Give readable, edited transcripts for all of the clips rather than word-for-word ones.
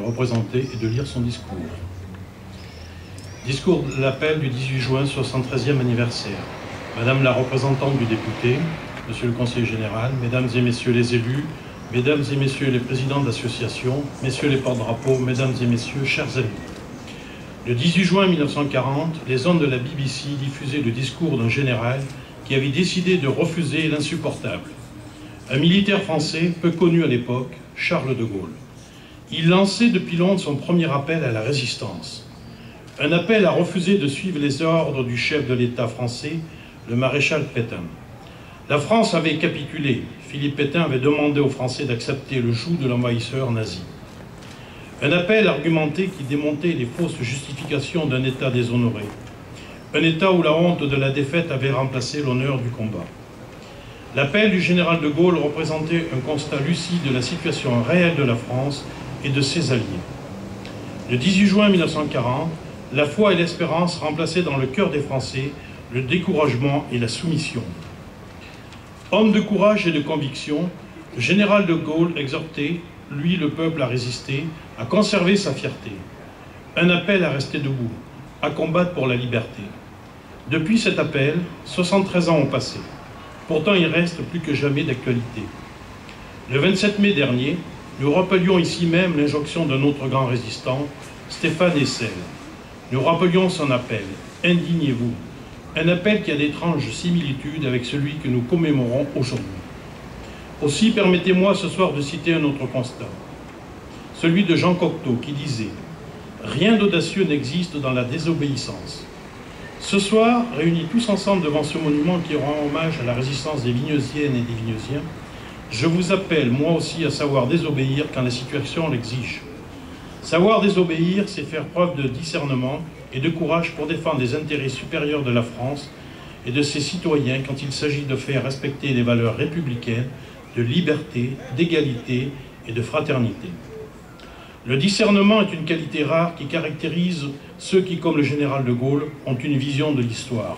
représenter et de lire son discours. Discours de l'appel du 18 juin, 73e anniversaire. Madame la représentante du député, Monsieur le conseiller général, Mesdames et Messieurs les élus, Mesdames et Messieurs les présidents d'associations, Messieurs les porte-drapeaux, Mesdames et Messieurs, chers amis. Le 18 juin 1940, les ondes de la BBC diffusaient le discours d'un général qui avait décidé de refuser l'insupportable. Un militaire français, peu connu à l'époque, Charles de Gaulle. Il lançait depuis Londres son premier appel à la résistance. Un appel à refuser de suivre les ordres du chef de l'État français, le maréchal Pétain. La France avait capitulé. Philippe Pétain avait demandé aux Français d'accepter le joug de l'envahisseur nazi. Un appel argumenté qui démontait les fausses justifications d'un État déshonoré. Un État où la honte de la défaite avait remplacé l'honneur du combat. L'appel du général de Gaulle représentait un constat lucide de la situation réelle de la France et de ses alliés. Le 18 juin 1940, la foi et l'espérance remplaçaient dans le cœur des Français le découragement et la soumission. Homme de courage et de conviction, le général de Gaulle exhortait, lui, le peuple, à résister, à conserver sa fierté. Un appel à rester debout, à combattre pour la liberté. Depuis cet appel, 73 ans ont passé. Pourtant, il reste plus que jamais d'actualité. Le 27 mai dernier, nous rappelions ici même l'injonction d'un autre grand résistant, Stéphane Hessel. Nous rappelions son appel, « Indignez-vous ». Un appel qui a d'étranges similitudes avec celui que nous commémorons aujourd'hui. Aussi, permettez-moi ce soir de citer un autre constat, celui de Jean Cocteau qui disait « Rien d'audacieux n'existe dans la désobéissance ». Ce soir, réunis tous ensemble devant ce monument qui rend hommage à la résistance des Vigneusiennes et des Vigneusiens, je vous appelle, moi aussi, à savoir désobéir quand la situation l'exige. Savoir désobéir, c'est faire preuve de discernement et de courage pour défendre les intérêts supérieurs de la France et de ses citoyens quand il s'agit de faire respecter les valeurs républicaines de liberté, d'égalité et de fraternité. Le discernement est une qualité rare qui caractérise ceux qui, comme le général de Gaulle, ont une vision de l'histoire.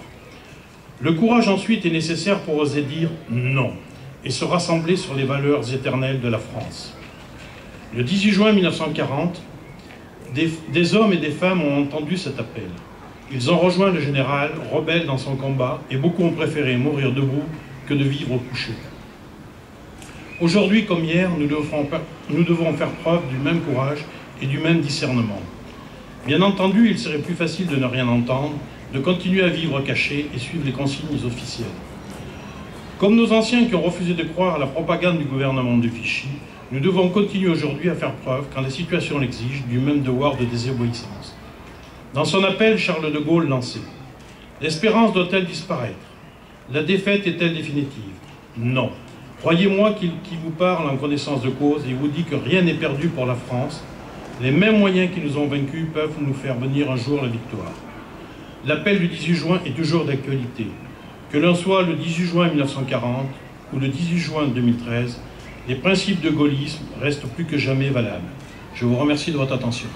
Le courage ensuite est nécessaire pour oser dire non et se rassembler sur les valeurs éternelles de la France. Le 18 juin 1940, des hommes et des femmes ont entendu cet appel. Ils ont rejoint le général, rebelle dans son combat, et beaucoup ont préféré mourir debout que de vivre couché. Aujourd'hui comme hier, nous devons faire preuve du même courage et du même discernement. Bien entendu, il serait plus facile de ne rien entendre, de continuer à vivre caché et suivre les consignes officielles. Comme nos anciens qui ont refusé de croire à la propagande du gouvernement de Vichy, nous devons continuer aujourd'hui à faire preuve, quand la situation l'exige, du même devoir de désobéissance. Dans son appel, Charles de Gaulle lançait « L'espérance doit-elle disparaître? La défaite est-elle définitive? Non. Croyez-moi qui vous parle en connaissance de cause et vous dit que rien n'est perdu pour la France. Les mêmes moyens qui nous ont vaincus peuvent nous faire venir un jour la victoire. L'appel du 18 juin est toujours d'actualité. Que l'on soit le 18 juin 1940 ou le 18 juin 2013, les principes de gaullisme restent plus que jamais valables. Je vous remercie de votre attention.